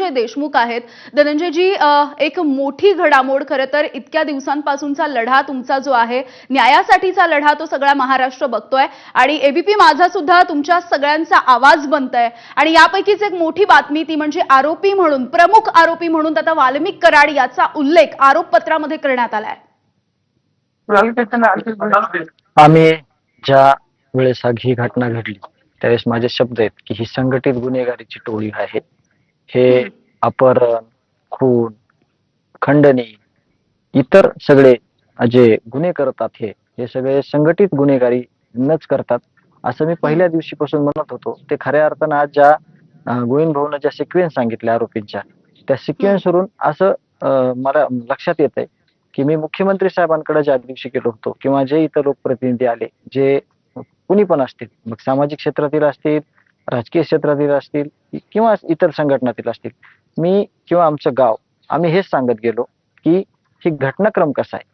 धनंजय देशमुख आहेत। धनंजयजी, एक मोठी घडामोड, खरं तर इतक्या दिवसांपासूनचा लढा तुमचा जो आहे, न्यायासाठीचा लढा, तो सगळा महाराष्ट्र बघतोय आणि एबीपी माझा सुद्धा तुमच्या सगळ्यांचा आवाज बनतोय। आणि यापैकीच एक मोठी बातमी ती म्हणजे आरोपी म्हणून, प्रमुख आरोपी म्हणून आता वाल्मिक कराड याचा उल्लेख आरोपपत्रामध्ये करण्यात आलाय। आम्ही ज्या वेळेस ही घटना घडली त्यावेळेस माझे शब्द आहेत की ही संघटित गुन्हेगारीची टोळी आहे। हे अपहरण, खून, खंडणी, इतर सगळे जे गुन्हे करतात हे सगळे संघटित गुन्हेगारी नच करतात असं मी पहिल्या दिवशीपासून म्हणत होतो। ते खऱ्या अर्थानं आज ज्या गोविंद भाऊनं ज्या सिक्वेन्स सांगितल्या आरोपींच्या, त्या सिक्वेन्सवरून असं मला लक्षात येत आहे की मी मुख्यमंत्री साहेबांकडे ज्या दिवशी गेलो होतो किंवा जे इतर लोकप्रतिनिधी आले, जे कुणी पण असतील, मग सामाजिक क्षेत्रातील असतील, राजकीय क्षेत्रातील असतील किंवा इतर संघटनातील असतील, मी किंवा आमचं गाव, आम्ही हेच सांगत गेलो की ही घटनाक्रम कसा आहे,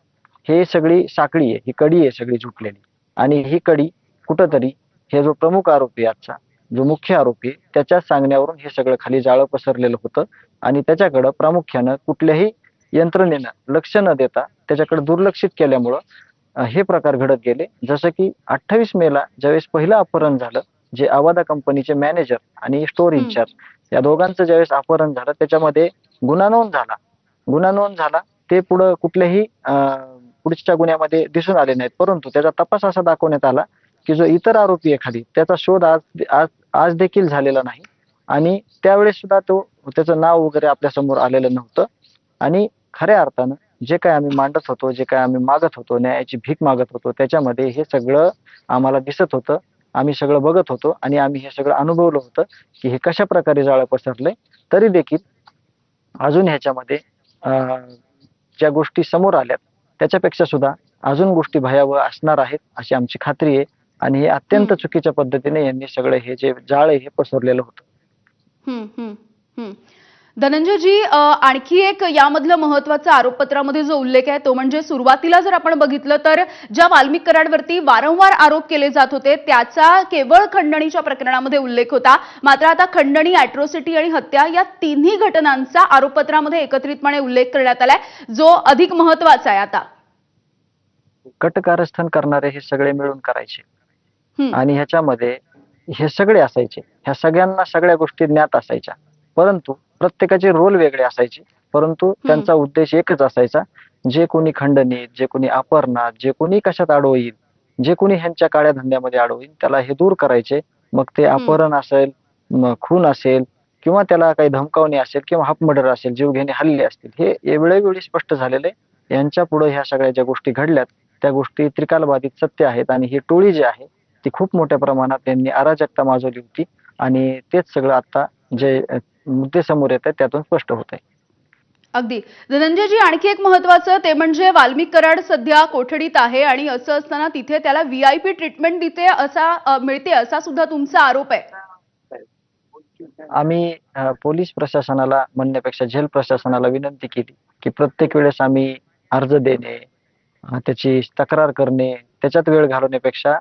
हे सगळी साखळी आहे, ही कडी आहे सगळी जुटलेली, आणि ही कडी कुठंतरी हे जो प्रमुख आरोपी आजचा जो मुख्य आरोपी त्याच्या सांगण्यावरून हे सगळं खाली जाळं पसरलेलं होतं आणि त्याच्याकडं प्रामुख्यानं कुठल्याही यंत्रणेनं लक्ष न देता त्याच्याकडे दुर्लक्षित केल्यामुळं हे प्रकार घडत गेले। जसं की 28 मेला ज्यावेळेस पहिलं अपहरण झालं, जे अवादा कंपनीचे मॅनेजर आणि स्टोअर इन्चार्ज या दोघांचं ज्यावेळेस अपहरण झालं, त्याच्यामध्ये गुन्हा नोंद झाला, ते पुढं कुठल्याही पुढच्या गुन्ह्यामध्ये दिसून आले नाहीत, परंतु त्याचा तपास असा दाखवण्यात आला की जो इतर आरोपी आहे खाली त्याचा शोध आज देखील झालेला नाही आणि त्यावेळेस सुद्धा त्याचं नाव वगैरे आपल्या समोर आलेलं नव्हतं। आणि खऱ्या अर्थानं जे काय आम्ही मांडत होतो, जे काय आम्ही मागत होतो, न्यायाची भीक मागत होतो, त्याच्यामध्ये हे सगळं आम्हाला दिसत होतं, आम्ही सगळं बघत होतो आणि आम्ही हे सगळं अनुभवलं होतं की हे कशा प्रकारे जाळं पसरलंय। तरी देखील अजून ह्याच्यामध्ये ज्या गोष्टी समोर आल्यात त्याच्यापेक्षा सुद्धा अजून गोष्टी भयावह असणार आहेत अशी आमची खात्री आहे आणि हे अत्यंत चुकीच्या पद्धतीने यांनी सगळं हे जे जाळ हे पसरलेलं होतं। धनंजयजी, आणखी एक यामधलं महत्त्वाचा आरोपपत्रामध्ये जो उल्लेख आहे तो म्हणजे सुरुवातीला जर आपण बघितलं तर ज्या वाल्मिक कराडवरती वारंवार आरोप केले जात होते त्याचा केवळ खंडणीच्या प्रकरणामध्ये उल्लेख होता, मात्र आता खंडणी, अॅट्रॉसिटी आणि हत्या या तिन्ही घटनांचा आरोपपत्रामध्ये एकत्रितपणे उल्लेख करण्यात आलाय, जो अधिक महत्त्वाचा आहे। आता कटकारस्थान करणारे हे सगळे मिळून करायचे आणि ह्याच्यामध्ये हे सगळे असायचे, ह्या सगळ्यांना सगळ्या गोष्टी ज्ञात असायच्या, परंतु प्रत्येकाचे रोल वेगळे असायचे, परंतु त्यांचा उद्देश एकच असायचा, जे कोणी खंडणीत, जे कोणी अपहरणात, जे कोणी कशात अडवईल, जे कोणी ह्यांच्या काळ्या धंद्यामध्ये अडवईल त्याला हे दूर करायचे। मग ते अपहरण असेल, खून असेल किंवा त्याला काही धमकावणे असेल किंवा हाफ मर्डर असेल, जीवघेणे हल्ले असतील, हे वेळोवेळी स्पष्ट झालेले। यांच्या पुढे ह्या सगळ्या ज्या गोष्टी घडल्यात त्या गोष्टी त्रिकालबाधित सत्य आहेत आणि ही टोळी जी आहे ती खूप मोठ्या प्रमाणात त्यांनी अराजकता माजवली होती आणि तेच सगळं आता जे मुद्दे समोर येत आहेत त्यातून स्पष्ट होत आहे। अगदी धनंजयजी, आणखी एक महत्त्वाचं ते म्हणजे वाल्मिक कराड सध्या कोठडीत आहे आणि असं असताना तिथे त्याला व्हीआयपी ट्रीटमेंट मिळते असा सुद्धा तुमचा आरोप आहे। आम्ही पोलीस प्रशासनाला म्हणण्यापेक्षा जेल प्रशासनाला विनंती केली की प्रत्येक वेळेस आम्ही अर्ज देणे, त्याची तक्रार करणे, त्याच्यात वेळ घालवण्यापेक्षा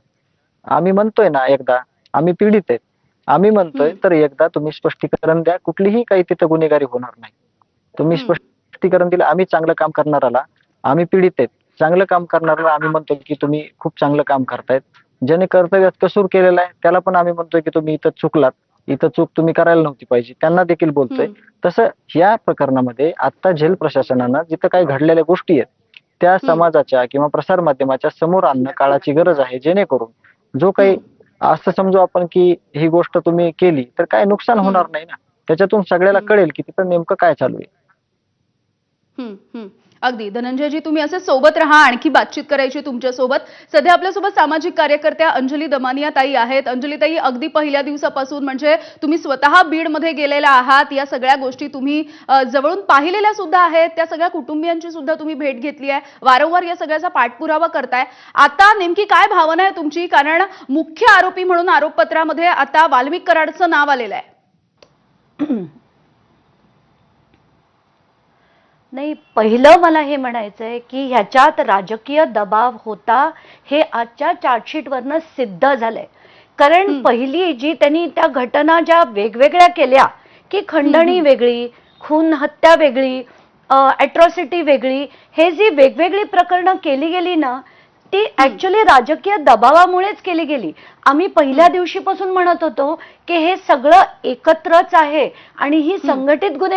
आम्ही म्हणतोय ना, एकदा आम्ही पीडित आहेत, आम्ही म्हणतोय तर एकदा तुम्ही स्पष्टीकरण द्या, कुठलीही काही तिथं गुन्हेगारी होणार नाही, तुम्ही स्पष्टीकरण दिलं। आम्ही चांगलं काम करणाराला, आम्ही पीडित आहेत, चांगलं काम करणाऱ्याला आम्ही म्हणतोय की तुम्ही खूप चांगलं काम करतायत, ज्याने कर्तव्यात कसूर केलेला आहे त्याला पण आम्ही म्हणतोय की तुम्ही इथं चुकलात, इथं चूक तुम्ही करायला नव्हती पाहिजे, त्यांना देखील बोलतोय। तसं या प्रकरणामध्ये आता जेल प्रशासनानं जिथं काही घडलेल्या गोष्टी आहेत त्या समाजाच्या किंवा प्रसार माध्यमाच्या समोर आणणं काळाची गरज आहे, जेणेकरून जो काही असं समजू आपण की ही गोष्ट तुम्ही केली तर काय नुकसान होणार नाही ना, त्याच्यातून सगळ्याला कळेल की तिथं नेमकं काय चालू आहे। अगदी धनंजयजी, तुम्ही असे सोबत राहा, आणखी बातचीत करायची तुमच्यासोबत। सध्या आपल्यासोबत सामाजिक कार्यकर्त्या अंजली दमानिया ताई आहेत। अंजली ताई, अगदी पहिल्या दिवसापासून म्हणजे तुम्ही स्वतः बीडमध्ये गेलेला आहात, या सगळ्या गोष्टी तुम्ही जवळून पाहिलेल्या सुद्धा आहेत, त्या सगळ्या कुटुंबियांची सुद्धा तुम्ही भेट घेतली आहे, वारंवार या सगळ्याचा पाठपुरावा करताय, आता नेमकी काय भावना आहे तुमची? कारण मुख्य आरोपी म्हणून आरोपपत्रामध्ये आता वाल्मिक कराडचं नाव आलेलं आहे। नाही, पहिलं मला हे म्हणायचंय की ह्याच्यात राजकीय दबाव होता हे आजच्या चार्जशीटवरनं सिद्ध झालंय। कारण पहिली जी त्यांनी त्या घटना ज्या वेगवेगळ्या केल्या की खंडणी वेगळी, खून हत्या वेगळी, अॅट्रॉसिटी वेगळी, हे जी वेगवेगळी प्रकरणं केली गेली ना, ती ऍक्च्युली राजकीय दबावामुळेच केली गेली. आम्ही पहिल्या दिवशीपासून म्हणत होतो की हे सगळं एकत्रच आहे आणि ही संघटित गुन्हे